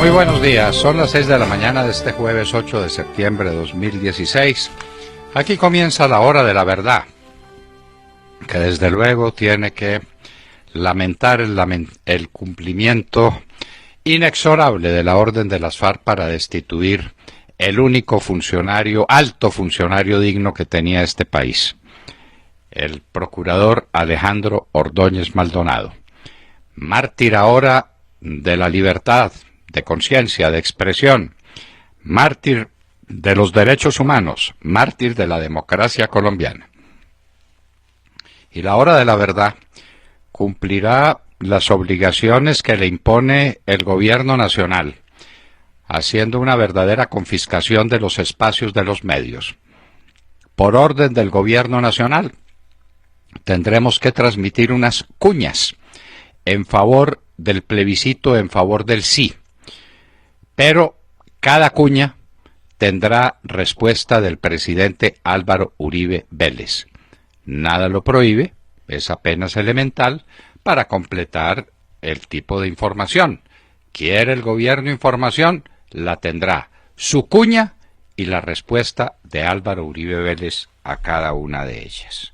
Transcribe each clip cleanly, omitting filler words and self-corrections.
Muy buenos días, son las 6 de la mañana de este jueves 8 de septiembre de 2016. Aquí comienza la hora de la verdad, que desde luego tiene que lamentar el cumplimiento inexorable de la orden de las FARC para destituir el único funcionario, alto funcionario digno que tenía este país, el procurador Alejandro Ordóñez Maldonado, mártir ahora de la libertad de conciencia, de expresión, mártir de los derechos humanos, mártir de la democracia colombiana. Y la hora de la verdad cumplirá las obligaciones que le impone el gobierno nacional, haciendo una verdadera confiscación de los espacios de los medios. Por orden del gobierno nacional, tendremos que transmitir unas cuñas en favor del plebiscito, en favor del sí. Pero cada cuña tendrá respuesta del presidente Álvaro Uribe Vélez. Nada lo prohíbe, es apenas elemental para completar el tipo de información. ¿Quiere el gobierno información? La tendrá. Su cuña y la respuesta de Álvaro Uribe Vélez a cada una de ellas.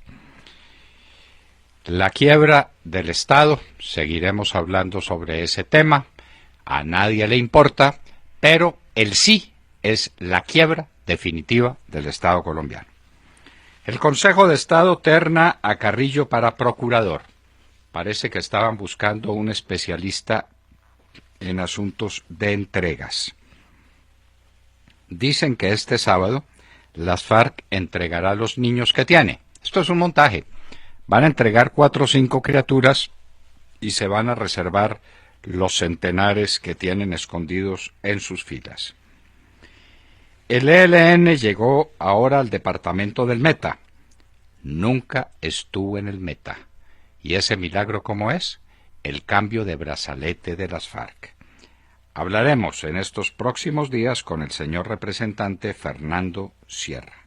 La quiebra del Estado, seguiremos hablando sobre ese tema. A nadie le importa, pero el sí es la quiebra definitiva del Estado colombiano. El Consejo de Estado terna a Carrillo para procurador. Parece que estaban buscando un especialista en asuntos de entregas. Dicen que este sábado las FARC entregará a los niños que tiene. Esto es un montaje. Van a entregar 4 o 5 criaturas y se van a reservar los centenares que tienen escondidos en sus filas. El ELN llegó ahora al departamento del Meta. Nunca estuvo en el Meta. ¿Y ese milagro cómo es? El cambio de brazalete de las FARC. Hablaremos en estos próximos días con el señor representante Fernando Sierra.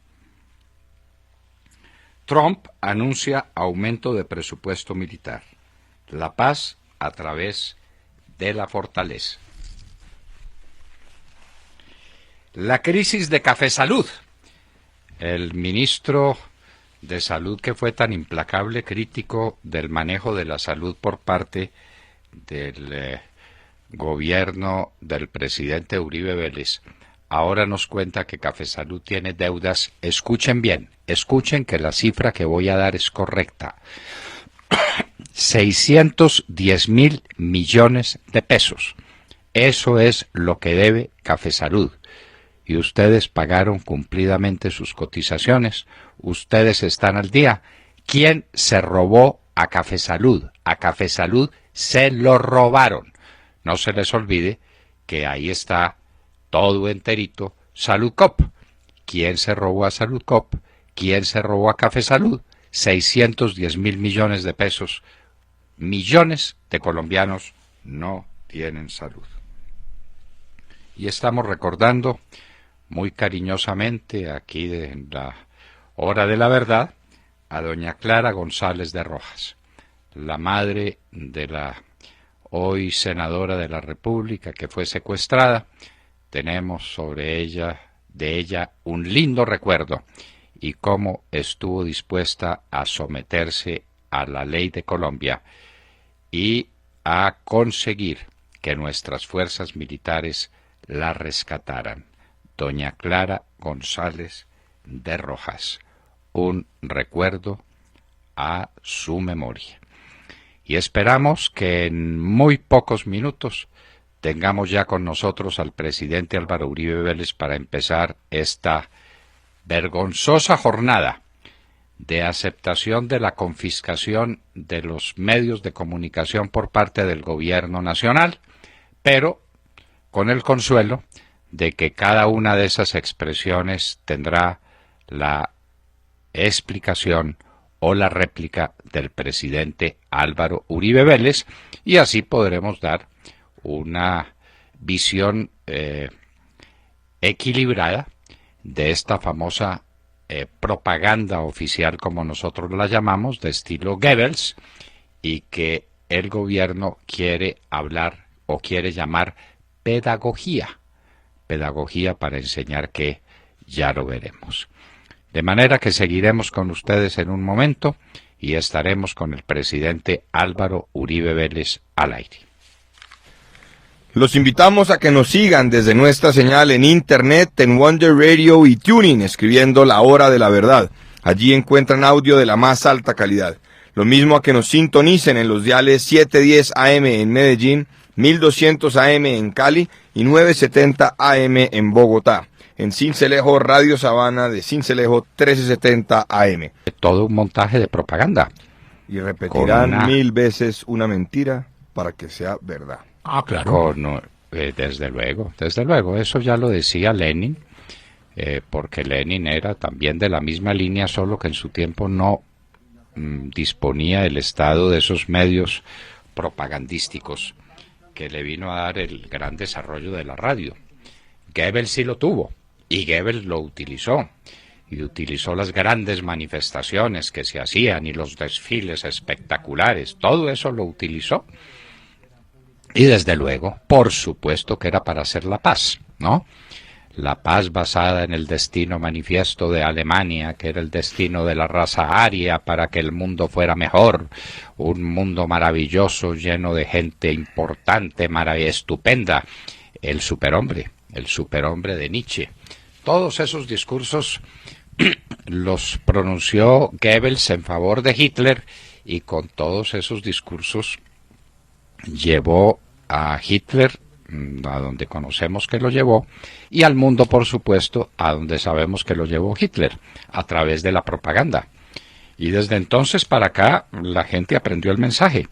Trump anuncia aumento de presupuesto militar. La paz a través de la fortaleza. La crisis de Café Salud. El ministro de Salud, que fue tan implacable crítico del manejo de la salud por parte del gobierno del presidente Uribe Vélez, ahora nos cuenta que Café Salud tiene deudas. Escuchen bien, escuchen que la cifra que voy a dar es correcta. 610.000 millones de pesos. Eso es lo que debe Café Salud. Y ustedes pagaron cumplidamente sus cotizaciones. Ustedes están al día. ¿Quién se robó a Café Salud? A Café Salud se lo robaron. No se les olvide que ahí está todo enterito Saludcop. ¿Quién se robó a Saludcop? ¿Quién se robó a Café Salud? 610.000 millones de pesos. Millones de colombianos no tienen salud. Y estamos recordando muy cariñosamente aquí en la hora de la verdad a doña Clara González de Rojas, la madre de la hoy senadora de la República que fue secuestrada. Tenemos de ella un lindo recuerdo y cómo estuvo dispuesta a someterse a la ley de Colombia y a conseguir que nuestras fuerzas militares la rescataran. Doña Clara González de Rojas, un recuerdo a su memoria. Y esperamos que en muy pocos minutos tengamos ya con nosotros al presidente Álvaro Uribe Vélez para empezar esta vergonzosa jornada de aceptación de la confiscación de los medios de comunicación por parte del gobierno nacional, pero con el consuelo de que cada una de esas expresiones tendrá la explicación o la réplica del presidente Álvaro Uribe Vélez, y así podremos dar una visión equilibrada de esta famosa propaganda oficial, como nosotros la llamamos, de estilo Goebbels, y que el gobierno quiere hablar o quiere llamar pedagogía. Pedagogía para enseñar qué, ya lo veremos. De manera que seguiremos con ustedes en un momento y estaremos con el presidente Álvaro Uribe Vélez al aire. Los invitamos a que nos sigan desde nuestra señal en internet, en Wonder Radio y Tuning, escribiendo La Hora de la Verdad. Allí encuentran audio de la más alta calidad. Lo mismo a que nos sintonicen en los diales 710 AM en Medellín, 1200 AM en Cali y 970 AM en Bogotá. En Sincelejo, Radio Sabana de Sincelejo, 1370 AM. Todo un montaje de propaganda. Y repetirán 1000 veces una mentira para que sea verdad. Ah, claro. Desde luego, eso ya lo decía Lenin, porque Lenin era también de la misma línea, solo que en su tiempo no disponía el Estado de esos medios propagandísticos que le vino a dar el gran desarrollo de la radio. Goebbels sí lo tuvo, y Goebbels lo utilizó, y utilizó las grandes manifestaciones que se hacían y los desfiles espectaculares, todo eso lo utilizó. Y desde luego, por supuesto que era para hacer la paz, ¿no? La paz basada en el destino manifiesto de Alemania, que era el destino de la raza aria para que el mundo fuera mejor, un mundo maravilloso, lleno de gente importante, estupenda, el superhombre de Nietzsche. Todos esos discursos los pronunció Goebbels en favor de Hitler, y con todos esos discursos llevó a Hitler a donde conocemos que lo llevó, y al mundo, por supuesto, a donde sabemos que lo llevó Hitler, a través de la propaganda. Y desde entonces para acá la gente aprendió el mensaje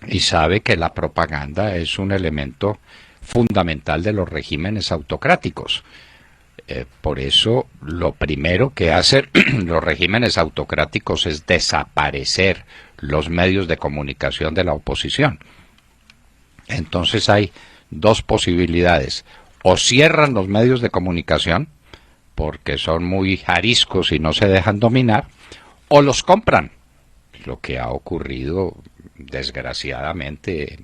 y sabe que la propaganda es un elemento fundamental de los regímenes autocráticos. Por eso lo primero que hacen los regímenes autocráticos es desaparecer los medios de comunicación de la oposición. Entonces hay dos posibilidades: o cierran los medios de comunicación porque son muy ariscos y no se dejan dominar, o los compran, lo que ha ocurrido desgraciadamente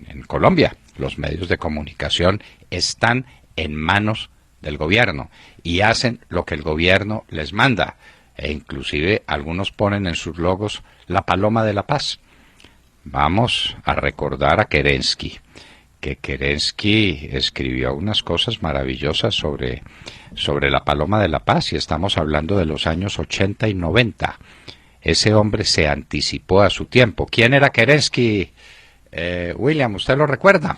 en Colombia. Los medios de comunicación están en manos del gobierno y hacen lo que el gobierno les manda, e inclusive algunos ponen en sus logos la paloma de la paz. Vamos a recordar a Kerensky, que Kerensky escribió unas cosas maravillosas sobre la paloma de la paz, y estamos hablando de los años 80 y 90. Ese hombre se anticipó a su tiempo. ¿Quién era Kerensky? William, ¿usted lo recuerda?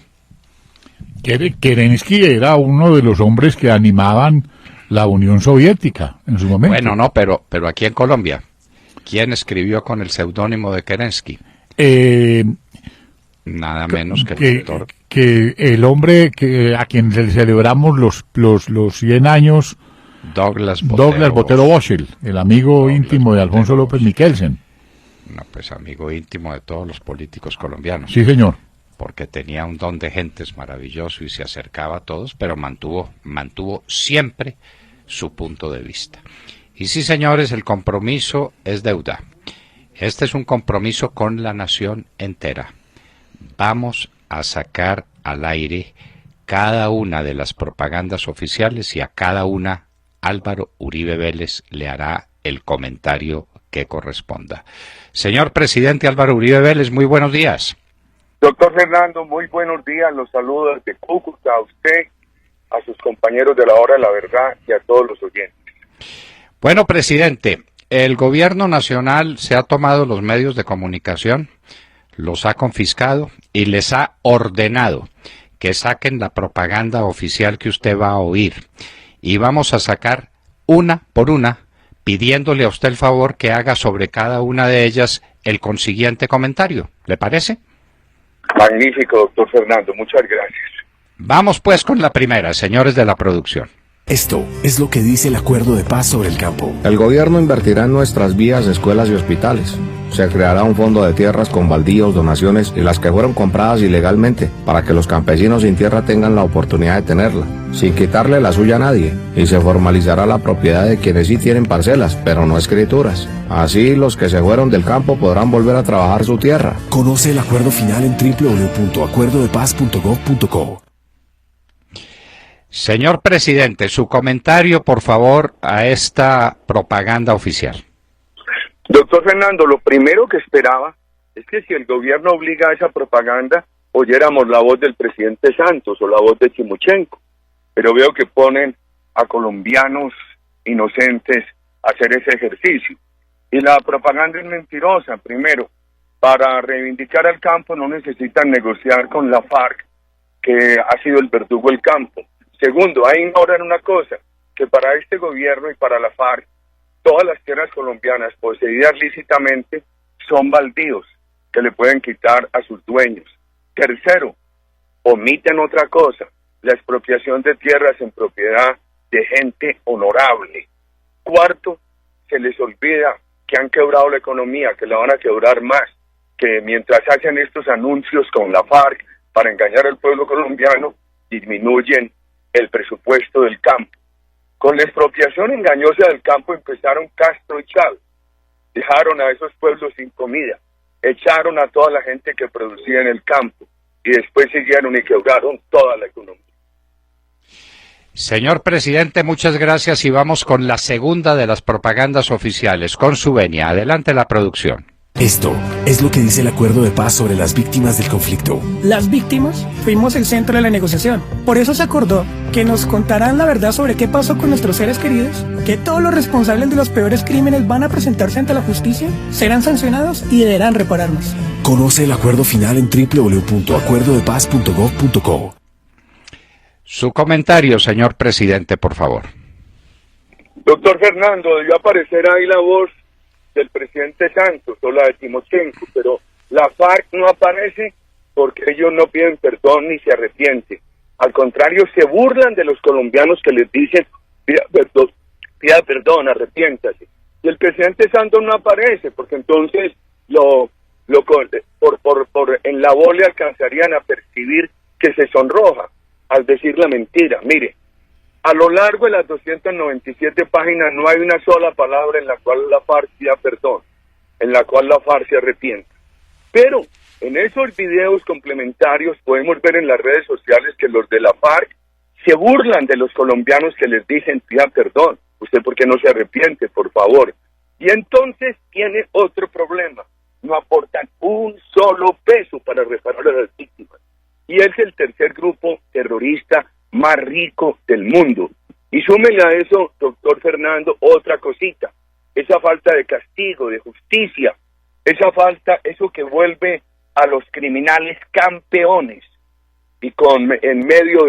Kerensky era uno de los hombres que animaban la Unión Soviética en su momento. Bueno, no, pero aquí en Colombia, ¿quién escribió con el seudónimo de Kerensky? Nada menos que el doctor. Que el hombre a quien celebramos los 100 años, Douglas Botero Boschel, el amigo íntimo de Alfonso López Michelsen. No, pues amigo íntimo de todos los políticos colombianos. Sí, señor. Porque tenía un don de gentes maravilloso y se acercaba a todos, pero mantuvo siempre su punto de vista. Y sí, señores, el compromiso es deuda. Este es un compromiso con la nación entera. Vamos a sacar al aire cada una de las propagandas oficiales, y a cada una Álvaro Uribe Vélez le hará el comentario que corresponda. Señor presidente Álvaro Uribe Vélez, muy buenos días. Doctor Fernando, muy buenos días. Los saludo desde Cúcuta, a usted, a sus compañeros de la Hora de la Verdad y a todos los oyentes. Bueno, presidente, el gobierno nacional se ha tomado los medios de comunicación, los ha confiscado y les ha ordenado que saquen la propaganda oficial que usted va a oír. Y vamos a sacar una por una, pidiéndole a usted el favor que haga sobre cada una de ellas el consiguiente comentario. ¿Le parece? Magnífico, doctor Fernando. Muchas gracias. Vamos pues con la primera, señores de la producción. Esto es lo que dice el Acuerdo de Paz sobre el campo. El gobierno invertirá en nuestras vías, escuelas y hospitales. Se creará un fondo de tierras con baldíos, donaciones y las que fueron compradas ilegalmente, para que los campesinos sin tierra tengan la oportunidad de tenerla, sin quitarle la suya a nadie. Y se formalizará la propiedad de quienes sí tienen parcelas, pero no escrituras. Así los que se fueron del campo podrán volver a trabajar su tierra. Conoce el acuerdo final en www.acuerdodepaz.gov.co. Señor presidente, su comentario, por favor, a esta propaganda oficial. Doctor Fernando, lo primero que esperaba es que si el gobierno obliga a esa propaganda, oyéramos la voz del presidente Santos o la voz de Timochenko. Pero veo que ponen a colombianos inocentes a hacer ese ejercicio. Y la propaganda es mentirosa. Primero, para reivindicar al campo no necesitan negociar con la FARC, que ha sido el verdugo del campo. Segundo, ahí ignoran una cosa, que para este gobierno y para la FARC, todas las tierras colombianas poseídas lícitamente son baldíos que le pueden quitar a sus dueños. Tercero, omiten otra cosa, la expropiación de tierras en propiedad de gente honorable. Cuarto, se les olvida que han quebrado la economía, que la van a quebrar más, que mientras hacen estos anuncios con la FARC para engañar al pueblo colombiano, disminuyen el presupuesto del campo. Con la expropiación engañosa del campo empezaron Castro y Chávez. Dejaron a esos pueblos sin comida, echaron a toda la gente que producía en el campo y después siguieron y quebraron toda la economía. Señor presidente, muchas gracias y vamos con la segunda de las propagandas oficiales, con su venia. Adelante la producción. Esto es lo que dice el acuerdo de paz sobre las víctimas del conflicto. Las víctimas fuimos el centro de la negociación. Por eso se acordó que nos contarán la verdad sobre qué pasó con nuestros seres queridos, que todos los responsables de los peores crímenes van a presentarse ante la justicia, serán sancionados y deberán repararnos. Conoce el acuerdo final en www.acuerdodepaz.gov.co. Su comentario, señor presidente, por favor. Doctor Fernando, debió aparecer ahí la voz del presidente Santos o la de Timochenko, pero la FARC no aparece porque ellos no piden perdón ni se arrepienten. Al contrario, se burlan de los colombianos que les dicen pida perdón, arrepiéntase. Y el presidente Santos no aparece porque entonces en la voz le alcanzarían a percibir que se sonroja al decir la mentira. Mire, a lo largo de las 297 páginas no hay una sola palabra en la cual la FARC pida perdón, en la cual la FARC se arrepienta. Pero en esos videos complementarios podemos ver en las redes sociales que los de la FARC se burlan de los colombianos que les dicen pida perdón. ¿Usted por qué no se arrepiente, por favor? Y entonces tiene otro problema. No aportan un solo peso para reparar a las víctimas. Y es el tercer grupo terrorista más rico del mundo. Y súmele a eso, doctor Fernando, otra cosita, esa falta de castigo, de justicia, esa falta, eso que vuelve a los criminales campeones, y en medio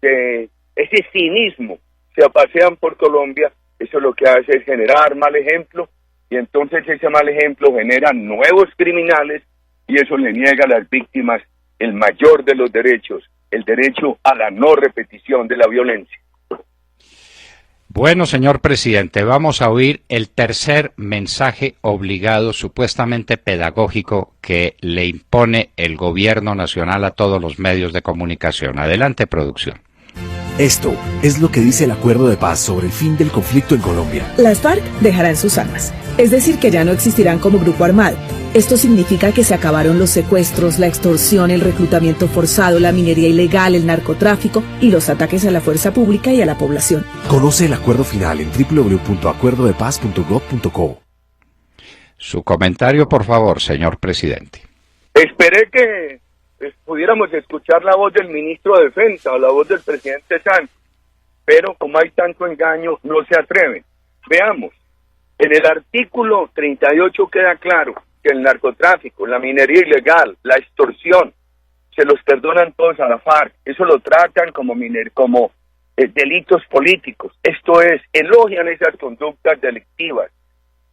de ese cinismo se pasean por Colombia. Eso lo que hace es generar mal ejemplo, y entonces ese mal ejemplo genera nuevos criminales, y eso le niega a las víctimas el mayor de los derechos, el derecho a la no repetición de la violencia. Bueno, señor presidente, vamos a oír el tercer mensaje obligado, supuestamente pedagógico, que le impone el gobierno nacional a todos los medios de comunicación. Adelante, producción. Esto es lo que dice el acuerdo de paz sobre el fin del conflicto en Colombia. Las FARC dejarán sus armas, es decir, que ya no existirán como grupo armado. Esto significa que se acabaron los secuestros, la extorsión, el reclutamiento forzado, la minería ilegal, el narcotráfico y los ataques a la fuerza pública y a la población. Conoce el acuerdo final en www.acuerdodepaz.gov.co. Su comentario, por favor, señor presidente. Esperé que pudiéramos escuchar la voz del ministro de Defensa o la voz del presidente Santos, pero como hay tanto engaño, no se atreven. Veamos, en el artículo 38 queda claro que el narcotráfico, la minería ilegal, la extorsión, se los perdonan todos a la FARC. Eso lo tratan como delitos políticos. Esto es, elogian esas conductas delictivas.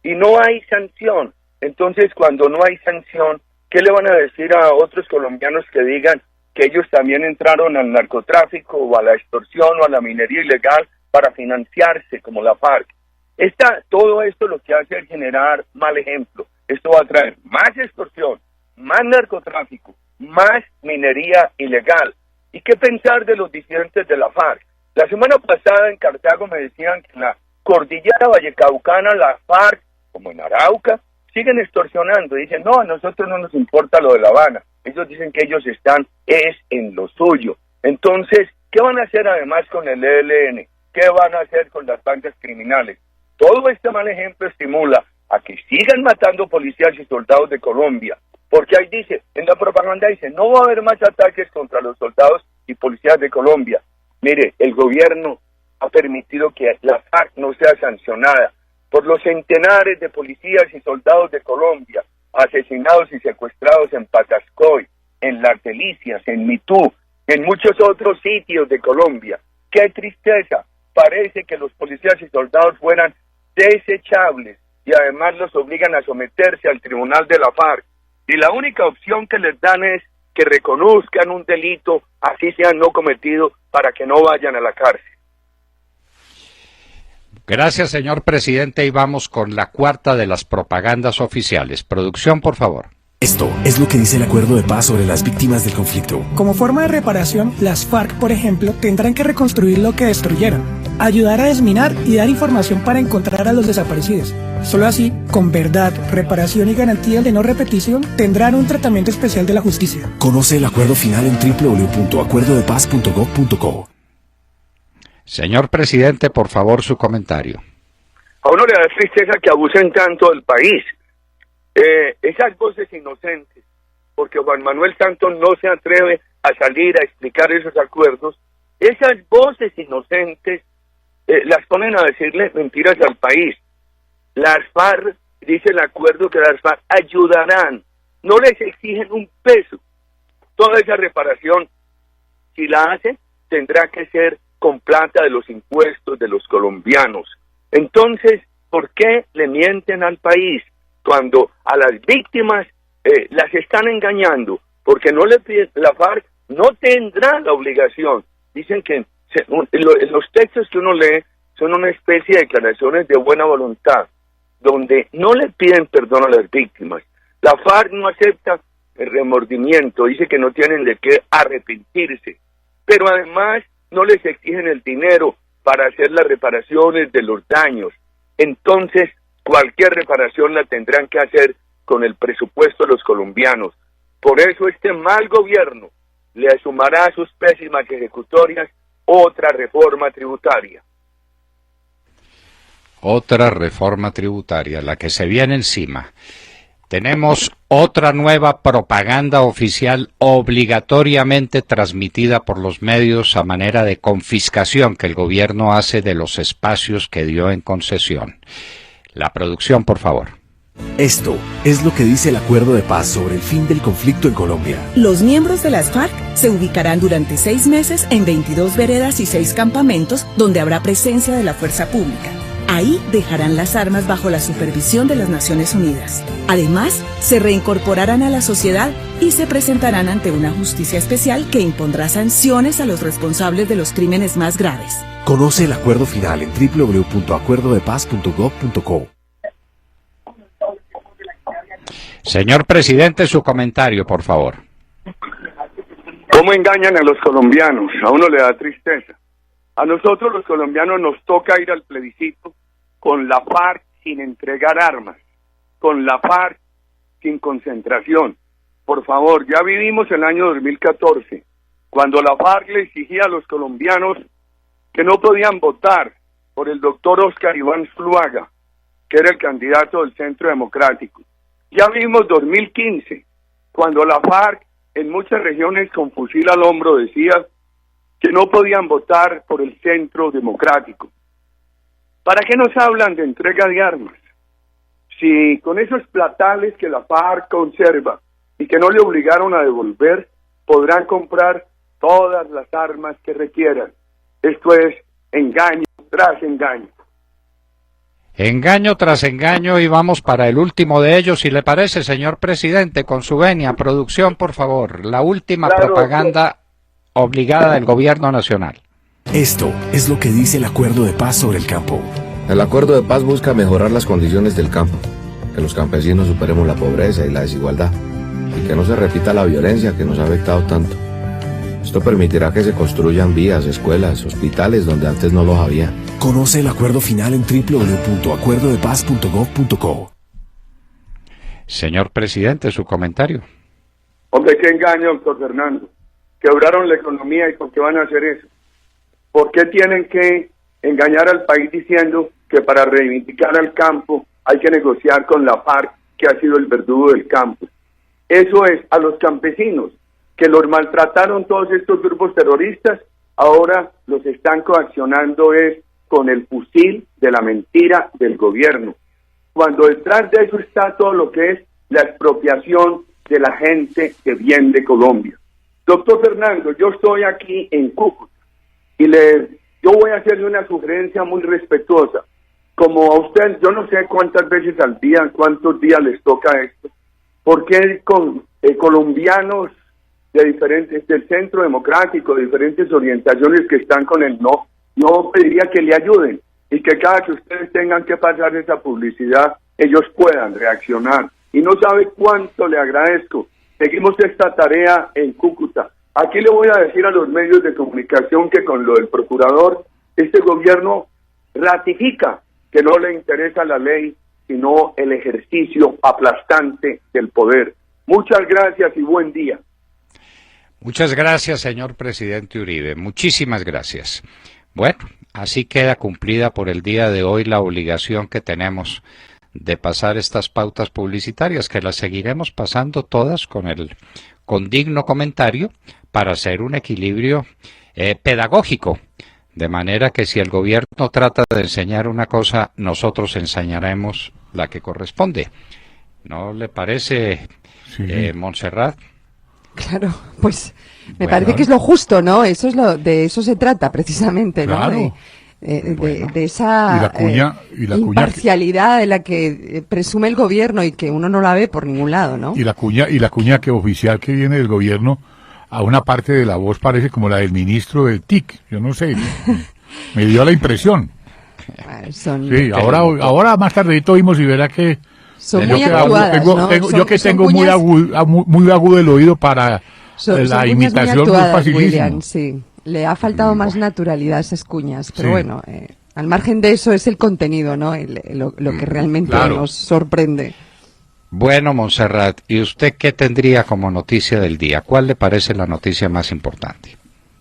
Y no hay sanción. Entonces, cuando no hay sanción, ¿qué le van a decir a otros colombianos que digan que ellos también entraron al narcotráfico o a la extorsión o a la minería ilegal para financiarse como la FARC? Todo esto lo que hace es generar mal ejemplo. Esto va a traer más extorsión, más narcotráfico, más minería ilegal. ¿Y qué pensar de los disidentes de la FARC? La semana pasada en Cartago me decían que en la cordillera vallecaucana la FARC, como en Arauca, siguen extorsionando. Dicen, no, a nosotros no nos importa lo de La Habana. Ellos dicen que ellos están en lo suyo. Entonces, ¿Qué van a hacer además con el ELN? ¿Qué van a hacer con las bandas criminales? Todo este mal ejemplo estimula a que sigan matando policías y soldados de Colombia, porque ahí dice, en la propaganda dice, no va a haber más ataques contra los soldados y policías de Colombia. Mire, el gobierno ha permitido que la FARC no sea sancionada por los centenares de policías y soldados de Colombia asesinados y secuestrados en Patascoy, en Las Delicias, en Mitú, en muchos otros sitios de Colombia. ¡Qué tristeza! Parece que los policías y soldados fueran desechables y además los obligan a someterse al tribunal de la FARC. Y la única opción que les dan es que reconozcan un delito, así sea no cometido, para que no vayan a la cárcel. Gracias, señor presidente, y vamos con la cuarta de las propagandas oficiales. Producción, por favor. Esto es lo que dice el acuerdo de paz sobre las víctimas del conflicto. Como forma de reparación, las FARC, por ejemplo, tendrán que reconstruir lo que destruyeron, ayudar a desminar y dar información para encontrar a los desaparecidos. Solo así, con verdad, reparación y garantías de no repetición, tendrán un tratamiento especial de la justicia. Conoce el acuerdo final en www.acuerdodepaz.gov.co. Señor presidente, por favor, su comentario. A uno le da tristeza que abusen tanto del país. Esas voces inocentes, porque Juan Manuel Santos no se atreve a salir a explicar esos acuerdos, esas voces inocentes las ponen a decirle mentiras al país. Las FARC, dice el acuerdo que las FARC ayudarán, no les exigen un peso. Toda esa reparación, si la hacen, tendrá que ser con plata de los impuestos de los colombianos. Entonces, ¿por qué le mienten al país cuando a las víctimas las están engañando? Porque no le piden, la FARC no tendrá la obligación. Dicen que los textos que uno lee son una especie de declaraciones de buena voluntad, donde no le piden perdón a las víctimas. La FARC no acepta el remordimiento, dice que no tienen de qué arrepentirse, pero además no les exigen el dinero para hacer las reparaciones de los daños. Entonces, cualquier reparación la tendrán que hacer con el presupuesto de los colombianos. Por eso este mal gobierno le sumará a sus pésimas ejecutorias otra reforma tributaria. Otra reforma tributaria, la que se viene encima. Tenemos otra nueva propaganda oficial obligatoriamente transmitida por los medios a manera de confiscación que el gobierno hace de los espacios que dio en concesión. La producción, por favor. Esto es lo que dice el acuerdo de paz sobre el fin del conflicto en Colombia. Los miembros de las FARC se ubicarán durante 6 meses en 22 veredas y 6 campamentos donde habrá presencia de la fuerza pública. Ahí dejarán las armas bajo la supervisión de las Naciones Unidas. Además, se reincorporarán a la sociedad y se presentarán ante una justicia especial que impondrá sanciones a los responsables de los crímenes más graves. Conoce el acuerdo final en www.acuerdodepaz.gov.co. Señor presidente, su comentario, por favor. ¿Cómo engañan a los colombianos? A uno le da tristeza. A nosotros los colombianos nos toca ir al plebiscito con la FARC sin entregar armas, con la FARC sin concentración. Por favor, ya vivimos el año 2014, cuando la FARC le exigía a los colombianos que no podían votar por el doctor Oscar Iván Zuluaga, que era el candidato del Centro Democrático. Ya vimos 2015, cuando la FARC en muchas regiones con fusil al hombro decía que no podían votar por el Centro Democrático. ¿Para qué nos hablan de entrega de armas? Si con esos platales que la FARC conserva y que no le obligaron a devolver, podrán comprar todas las armas que requieran. Esto es engaño tras engaño. Engaño tras engaño, y vamos para el último de ellos, si le parece, señor presidente, con su venia. Producción, por favor, la última propaganda obligada del gobierno nacional. Esto es lo que dice el acuerdo de paz sobre el campo. El acuerdo de paz busca mejorar las condiciones del campo, que los campesinos superemos la pobreza y la desigualdad, y que no se repita la violencia que nos ha afectado tanto. Esto permitirá que se construyan vías, escuelas, hospitales donde antes no los había. Conoce el acuerdo final en www.acuerdodepaz.gov.co. Señor presidente, su comentario. Hombre, qué engaño, doctor Fernando. Quebraron la economía, ¿y por qué van a hacer eso? ¿Por qué tienen que engañar al país diciendo que para reivindicar al campo hay que negociar con la FARC, que ha sido el verdugo del campo? Eso es, a los campesinos, que los maltrataron todos estos grupos terroristas, ahora los están coaccionando es con el fusil de la mentira del gobierno, cuando detrás de eso está todo lo que es la expropiación de la gente de bien de Colombia. Doctor Fernando, yo estoy aquí en Cúcuta y yo voy a hacerle una sugerencia muy respetuosa. Como a usted, yo no sé cuántas veces al día, cuántos días les toca esto, porque con colombianos de diferentes, del centro democrático, de diferentes orientaciones que están con el no, yo pediría que le ayuden y que cada que ustedes tengan que pasar esa publicidad, ellos puedan reaccionar. Y no sabe cuánto le agradezco. Seguimos esta tarea en Cúcuta. Aquí le voy a decir a los medios de comunicación que con lo del procurador, este gobierno ratifica que no le interesa la ley, sino el ejercicio aplastante del poder. Muchas gracias y buen día. Muchas gracias, señor presidente Uribe. Muchísimas gracias. Bueno, así queda cumplida por el día de hoy la obligación que tenemos de pasar estas pautas publicitarias, que las seguiremos pasando todas con digno comentario para hacer un equilibrio pedagógico, de manera que si el gobierno trata de enseñar una cosa, nosotros enseñaremos la que corresponde. ¿No le parece, sí, Montserrat? Claro, pues me parece que es lo justo, ¿no? Eso es de eso se trata precisamente, claro, ¿no? De esa imparcialidad de la que presume el gobierno y que uno no la ve por ningún lado, ¿no? Y la cuña que oficial que viene del gobierno, a una parte de la voz parece como la del ministro del TIC, yo no sé, me dio la impresión. Sí, ahora más tardito oímos y verá que son muy actuadas, ¿no? Yo que tengo muy agudo el oído para la imitación muy facilísima. William, sí. Le ha faltado más naturalidad a esas cuñas, pero sí. Bueno, al margen de eso es el contenido, ¿no? Lo que realmente nos sorprende. Bueno, Montserrat, ¿y usted qué tendría como noticia del día? ¿Cuál le parece la noticia más importante?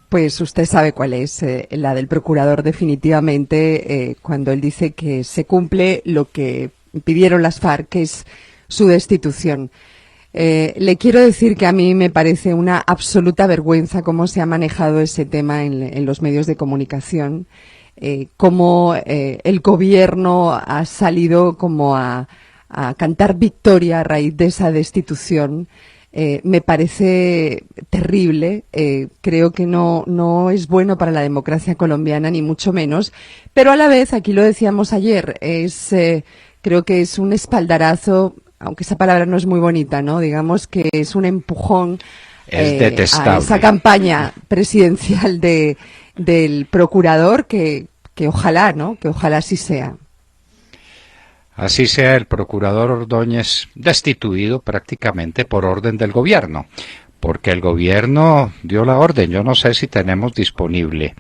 Pues usted sabe cuál es, la del procurador definitivamente, cuando él dice que se cumple lo que pidieron las FARC, que es su destitución. Le quiero decir que a mí me parece una absoluta vergüenza cómo se ha manejado ese tema en los medios de comunicación, cómo el gobierno ha salido como a cantar victoria a raíz de esa destitución. Me parece terrible, creo que no es bueno para la democracia colombiana, ni mucho menos, pero a la vez, aquí lo decíamos ayer, creo que es un espaldarazo, aunque esa palabra no es muy bonita, ¿no? Digamos que es un empujón a esa campaña presidencial del procurador que ojalá, ¿no? Que ojalá así sea. Así sea, el procurador Ordóñez destituido prácticamente por orden del gobierno, porque el gobierno dio la orden. Yo no sé si tenemos disponible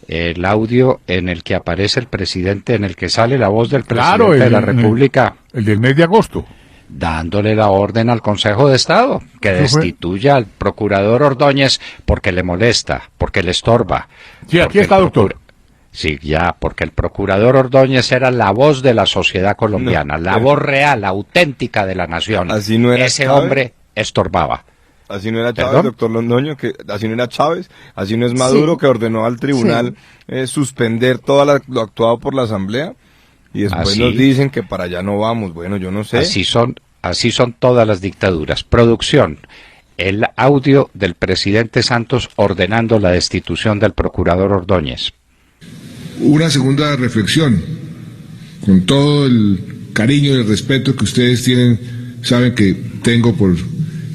el audio en el que aparece el presidente, en el que sale la voz del presidente de la República. El del mes de agosto. Dándole la orden al Consejo de Estado, que destituya al procurador Ordóñez porque le molesta, porque le estorba. Sí, aquí está, doctor. Sí, ya, porque el procurador Ordóñez era la voz de la sociedad colombiana, la voz real, auténtica de la nación. Así no era Ese Chávez. Hombre estorbaba. Así no era Chávez, ¿Perdón? doctor Londoño, que así no era Chávez, así no es Maduro, sí, que ordenó al tribunal suspender todo lo actuado por la Asamblea, y después nos dicen que para allá no vamos. Bueno, yo no sé. Así son todas las dictaduras. Producción, el audio del presidente Santos ordenando la destitución del procurador Ordóñez. Una segunda reflexión, con todo el cariño y el respeto que ustedes tienen, saben que tengo por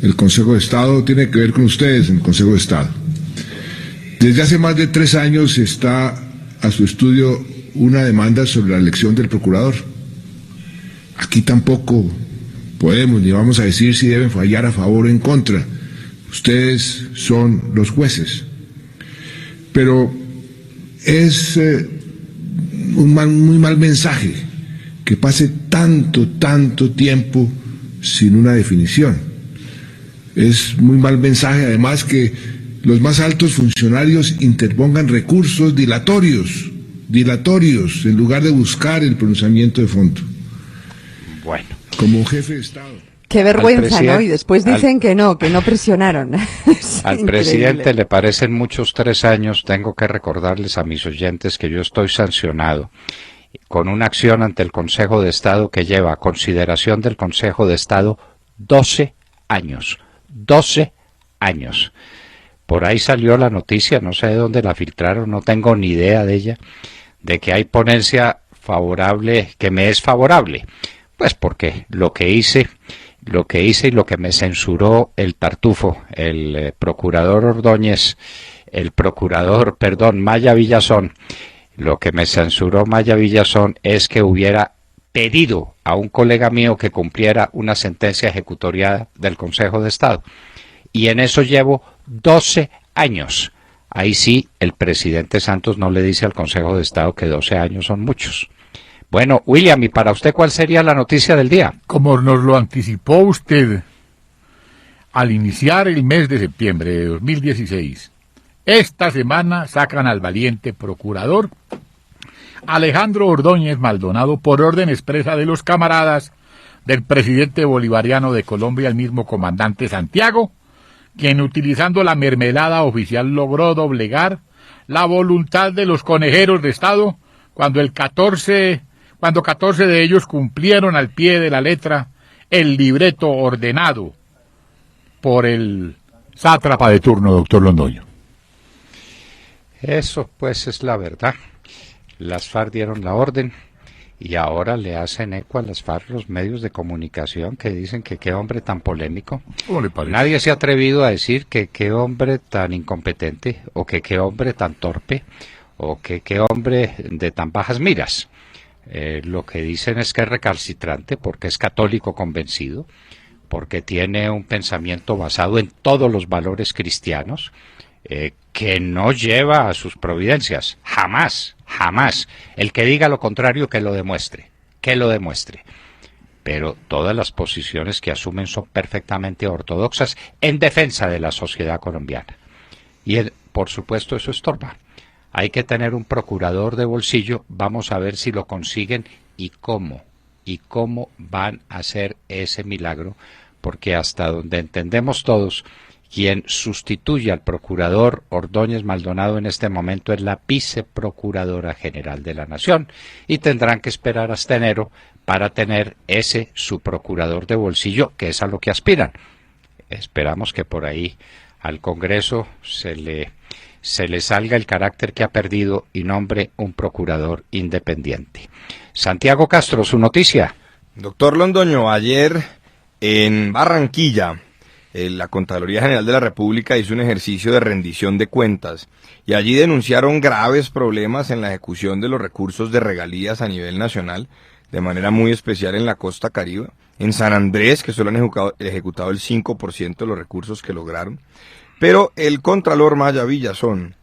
el Consejo de Estado, tiene que ver con ustedes en el Consejo de Estado. Desde hace más de 3 años está a su estudio una demanda sobre la elección del procurador. Aquí tampoco podemos ni vamos a decir si deben fallar a favor o en contra. Ustedes son los jueces. Pero es un muy mal mensaje que pase tanto tiempo sin una definición. Es muy mal mensaje, además, que los más altos funcionarios interpongan recursos dilatorios, en lugar de buscar el pronunciamiento de fondo. Bueno. Como jefe de Estado. Qué vergüenza, ¿no? Y después dicen que no presionaron. Al presidente le parecen muchos 3 años. Tengo que recordarles a mis oyentes que yo estoy sancionado con una acción ante el Consejo de Estado que lleva a consideración del Consejo de Estado 12 años. 12 años. Por ahí salió la noticia, no sé de dónde la filtraron, no tengo ni idea de ella, de que hay ponencia favorable, que me es favorable. Pues porque lo que hice y lo que me censuró el Tartufo, el procurador Ordóñez, Maya Villazón, lo que me censuró Maya Villazón es que hubiera pedido a un colega mío que cumpliera una sentencia ejecutoriada del Consejo de Estado. Y en eso llevo 12 años. Ahí sí, el presidente Santos no le dice al Consejo de Estado que 12 años son muchos. Bueno, William, ¿y para usted cuál sería la noticia del día? Como nos lo anticipó usted al iniciar el mes de septiembre de 2016, esta semana sacan al valiente procurador Alejandro Ordóñez Maldonado por orden expresa de los camaradas del presidente bolivariano de Colombia, el mismo comandante Santiago, quien utilizando la mermelada oficial logró doblegar la voluntad de los conejeros de Estado cuando 14 de ellos cumplieron al pie de la letra el libreto ordenado por el sátrapa de turno, doctor Londoño. Eso pues es la verdad. Las FARC dieron la orden y ahora le hacen eco a las FARC los medios de comunicación que dicen que qué hombre tan polémico. ¿Cómo le parece? Nadie se ha atrevido a decir que qué hombre tan incompetente o que qué hombre tan torpe o que qué hombre de tan bajas miras. Lo que dicen es que es recalcitrante porque es católico convencido, porque tiene un pensamiento basado en todos los valores cristianos, que no lleva a sus providencias, jamás. El que diga lo contrario que lo demuestre. Pero todas las posiciones que asumen son perfectamente ortodoxas en defensa de la sociedad colombiana. Y por supuesto eso estorba. Hay que tener un procurador de bolsillo, vamos a ver si lo consiguen y cómo van a hacer ese milagro, porque hasta donde entendemos todos, quien sustituye al procurador Ordóñez Maldonado en este momento es la viceprocuradora general de la Nación, y tendrán que esperar hasta enero para tener ese su procurador de bolsillo, que es a lo que aspiran. Esperamos que por ahí al Congreso se le salga el carácter que ha perdido y nombre un procurador independiente. Santiago Castro, su noticia. Doctor Londoño, ayer en Barranquilla, la Contraloría General de la República hizo un ejercicio de rendición de cuentas y allí denunciaron graves problemas en la ejecución de los recursos de regalías a nivel nacional, de manera muy especial en la costa caribe, en San Andrés, que solo han ejecutado el 5% de los recursos que lograron. Pero el Contralor Maya Villazón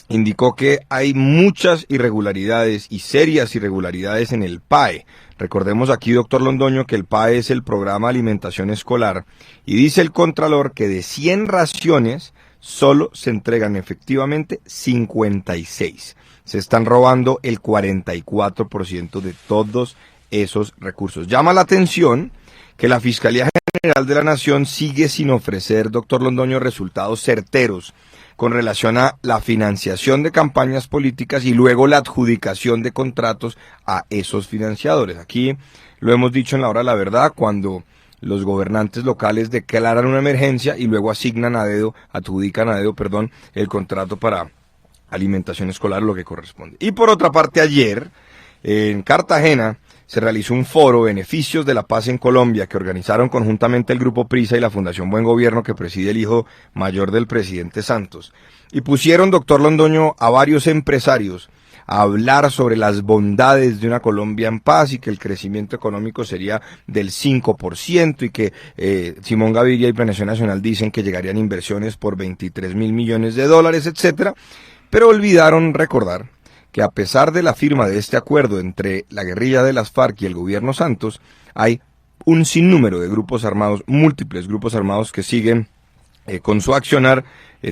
indicó que hay muchas irregularidades y serias irregularidades en el PAE. Recordemos aquí, doctor Londoño, que el PAE es el Programa de Alimentación Escolar, y dice el Contralor que de 100 raciones solo se entregan efectivamente 56. Se están robando el 44% de todos esos recursos. Llama la atención que la Fiscalía General de la Nación sigue sin ofrecer, doctor Londoño, resultados certeros con relación a la financiación de campañas políticas y luego la adjudicación de contratos a esos financiadores. Aquí lo hemos dicho en la hora de la verdad, cuando los gobernantes locales declaran una emergencia y luego adjudican a dedo, el contrato para alimentación escolar, lo que corresponde. Y por otra parte, ayer, en Cartagena, se realizó un foro Beneficios de la Paz en Colombia que organizaron conjuntamente el Grupo Prisa y la Fundación Buen Gobierno, que preside el hijo mayor del presidente Santos. Y pusieron, doctor Londoño, a varios empresarios a hablar sobre las bondades de una Colombia en paz y que el crecimiento económico sería del 5% y que Simón Gaviria y Planeación Nacional dicen que llegarían inversiones por 23.000 millones de dólares, etcétera. Pero olvidaron recordar que a pesar de la firma de este acuerdo entre la guerrilla de las FARC y el gobierno Santos, hay un sinnúmero de grupos armados, múltiples grupos armados que siguen con su accionar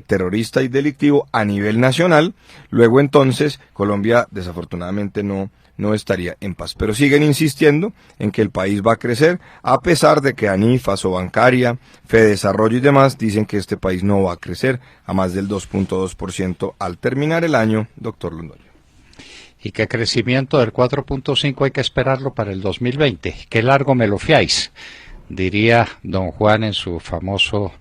terrorista y delictivo a nivel nacional. Luego entonces Colombia desafortunadamente no estaría en paz. Pero siguen insistiendo en que el país va a crecer, a pesar de que ANIF, Asobancaria, Fedesarrollo y demás dicen que este país no va a crecer a más del 2.2% al terminar el año, doctor Londoño. Y qué crecimiento del 4.5 hay que esperarlo para el 2020. Qué largo me lo fiáis, diría don Juan en su famoso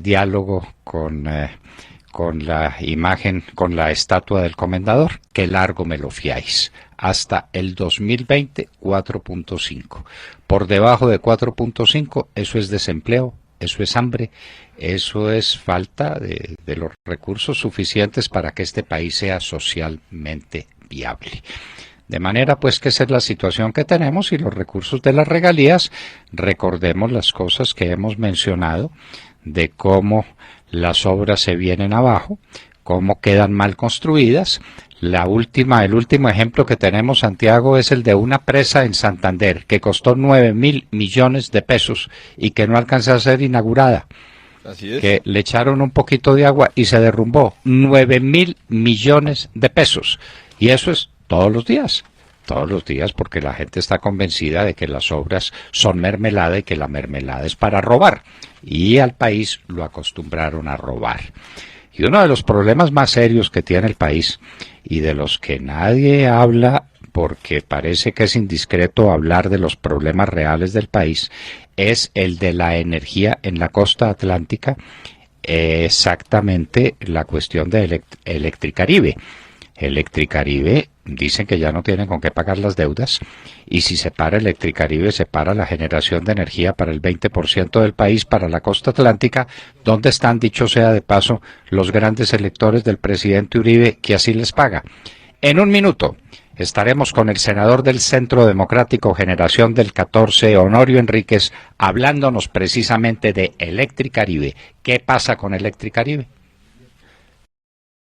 diálogo con la imagen, con la estatua del comendador. Qué largo me lo fiáis. Hasta el 2020, 4.5. Por debajo de 4.5, eso es desempleo, eso es hambre, eso es falta de los recursos suficientes para que este país sea socialmente viable. De manera pues que esa es la situación que tenemos, y los recursos de las regalías, recordemos las cosas que hemos mencionado de cómo las obras se vienen abajo, cómo quedan mal construidas. El último ejemplo que tenemos, Santiago, es el de una presa en Santander que costó 9.000 millones de pesos y que no alcanzó a ser inaugurada. Así es. Que le echaron un poquito de agua y se derrumbó. 9.000 millones de pesos. Y eso es todos los días, porque la gente está convencida de que las obras son mermelada y que la mermelada es para robar. Y al país lo acostumbraron a robar. Y uno de los problemas más serios que tiene el país, y de los que nadie habla porque parece que es indiscreto hablar de los problemas reales del país, es el de la energía en la costa atlántica, exactamente la cuestión de Electricaribe. Electricaribe dicen que ya no tienen con qué pagar las deudas, y si se para Electricaribe, se para la generación de energía para el 20% del país, para la costa atlántica, donde están, dicho sea de paso, los grandes electores del presidente Uribe, que así les paga. En un minuto estaremos con el senador del Centro Democrático Generación del 14, Honorio Enríquez, hablándonos precisamente de Electricaribe. ¿Qué pasa con Electricaribe?